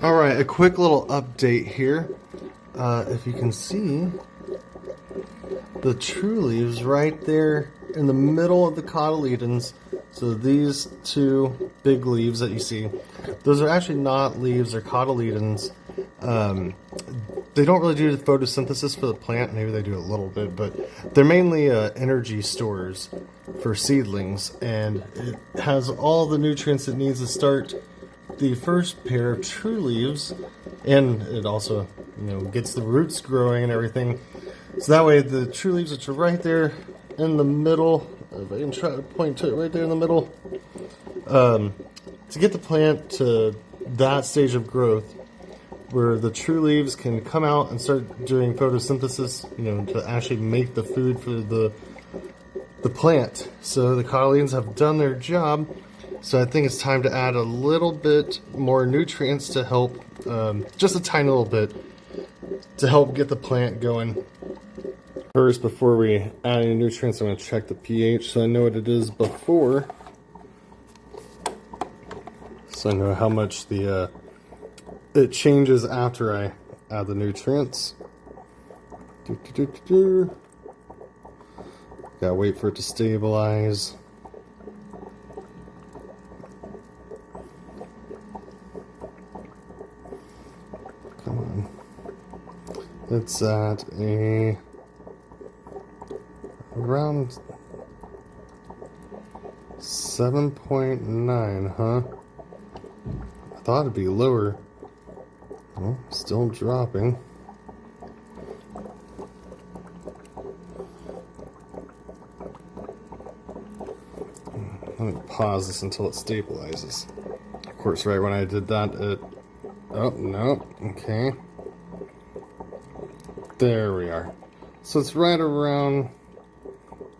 Alright, a quick little update here. If you can see, the true leaves right there in the middle of the cotyledons. So these two big leaves that you see, those are actually not leaves, they're cotyledons. They don't really do the photosynthesis for the plant, maybe they do a little bit, but they're mainly energy stores for seedlings, and it has all the nutrients it needs to start the first pair of true leaves, and it also, gets the roots growing and everything. So that way the true leaves, which are right there in the middle, if I can try to point to it right there in the middle, to get the plant to that stage of growth where the true leaves can come out and start doing photosynthesis, to actually make the food for the plant. So the cotyledons have done their job. So I think it's time to add a little bit more nutrients to help, just a tiny little bit, to help get the plant going. First, before we add any nutrients, I'm going to check the pH so I know what it is before. So I know how much it changes after I add the nutrients. Gotta wait for it to stabilize. Come on. It's at around 7.9, huh? I thought it'd be lower. Well, still dropping. Let me pause this until it stabilizes. Of course, right when I did that, oh, no. Okay. There we are. So it's right around...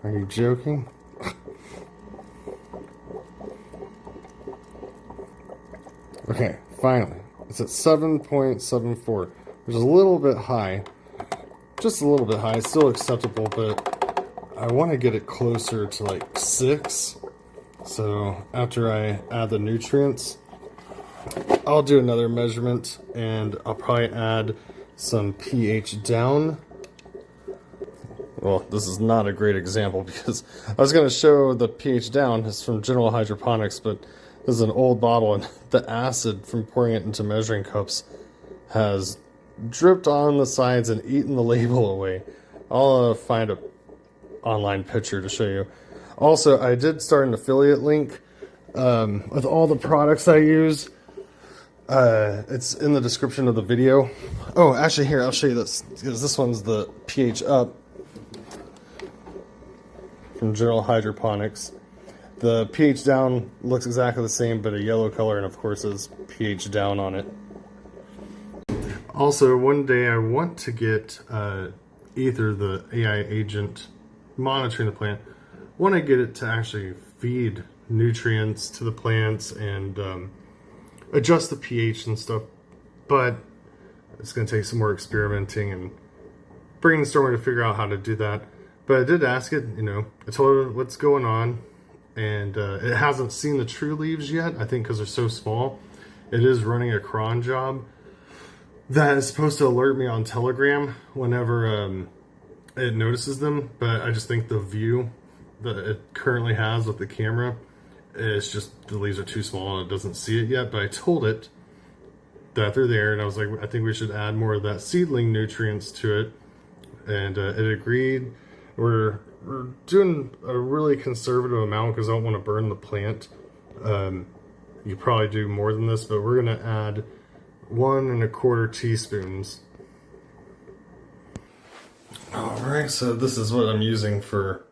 Are you joking? Okay, finally. It's at 7.74, which is a little bit high. Just a little bit high. It's still acceptable, but I want to get it closer to like 6. So after I add the nutrients, I'll do another measurement, and I'll probably add some pH down. Well, this is not a great example because I was going to show the pH down. It's from General Hydroponics, but this is an old bottle, and the acid from pouring it into measuring cups has dripped on the sides and eaten the label away. I'll find a online picture to show you. Also, I did start an affiliate link with all the products I use. It's in the description of the video. Oh, actually, here, I'll show you this, because this one's the pH up from General Hydroponics. The pH down looks exactly the same, but a yellow color, and of course is pH down on it. Also, one day I want to get either the AI agent monitoring the plant. Want to get it to actually feed nutrients to the plants and adjust the pH and stuff, but it's going to take some more experimenting and brainstorming to figure out how to do that. But I did ask it, I told it what's going on, and it hasn't seen the true leaves yet, I think because they're so small. It is running a cron job that is supposed to alert me on Telegram whenever it notices them, but I just think the view that it currently has with the camera, it's just the leaves are too small and it doesn't see it yet. But I told it that they're there, and I was like, I think we should add more of that seedling nutrients to it, and it agreed. We're doing a really conservative amount because I don't want to burn the plant. You could probably do more than this, but we're going to add 1 1/4 teaspoons. Alright, so this is what I'm using for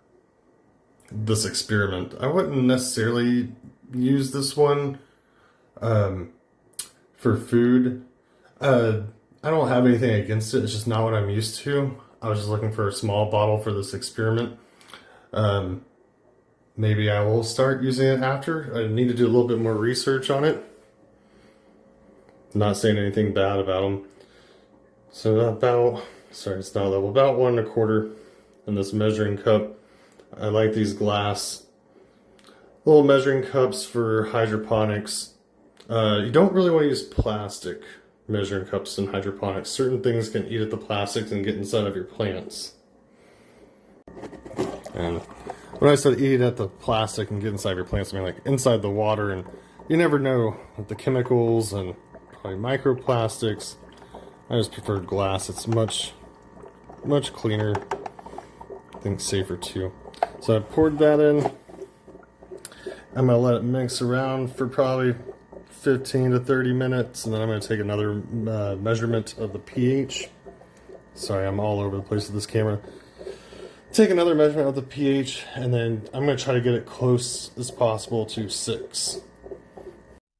this experiment. I wouldn't necessarily use this one for food. I don't have anything against it, it's just not what I'm used to. I was just looking for a small bottle for this experiment. Maybe I will start using it after. I need to do a little bit more research on it. Not saying anything bad about them. So about, sorry, it's not level, about 1 1/4 in this measuring cup. I like these glass little measuring cups for hydroponics. You don't really want to use plastic measuring cups in hydroponics. Certain things can eat at the plastics and get inside of your plants. And when I said eat at the plastic and get inside of your plants, I mean like inside the water, and you never know with the chemicals and probably microplastics. I just prefer glass. It's much cleaner. I think safer too. So I poured that in. I'm gonna let it mix around for probably 15 to 30 minutes, and then I'm gonna take another measurement of the pH. Sorry, I'm all over the place with this camera. Take another measurement of the pH, and then I'm going to try to get it close as possible to 6.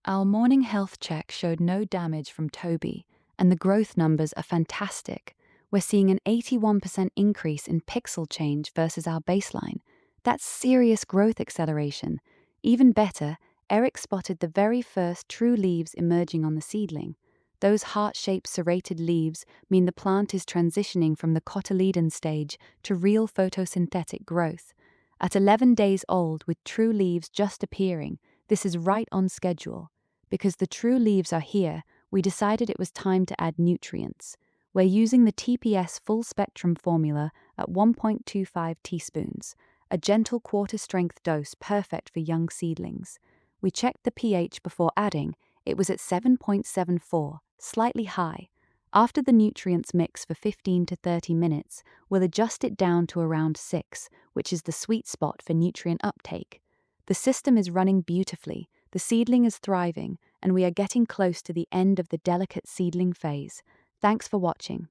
Our morning health check showed no damage from Toby, and the growth numbers are fantastic. We're seeing an 81% increase in pixel change versus our baseline. That's serious growth acceleration. Even better, Eric spotted the very first true leaves emerging on the seedling. Those heart-shaped serrated leaves mean the plant is transitioning from the cotyledon stage to real photosynthetic growth. At 11 days old, with true leaves just appearing, this is right on schedule. Because the true leaves are here, we decided it was time to add nutrients. We're using the TPS full spectrum formula at 1.25 teaspoons, a gentle quarter-strength dose perfect for young seedlings. We checked the pH before adding. It was at 7.74, slightly high. After the nutrients mix for 15 to 30 minutes, we'll adjust it down to around 6, which is the sweet spot for nutrient uptake. The system is running beautifully, the seedling is thriving, and we are getting close to the end of the delicate seedling phase. Thanks for watching.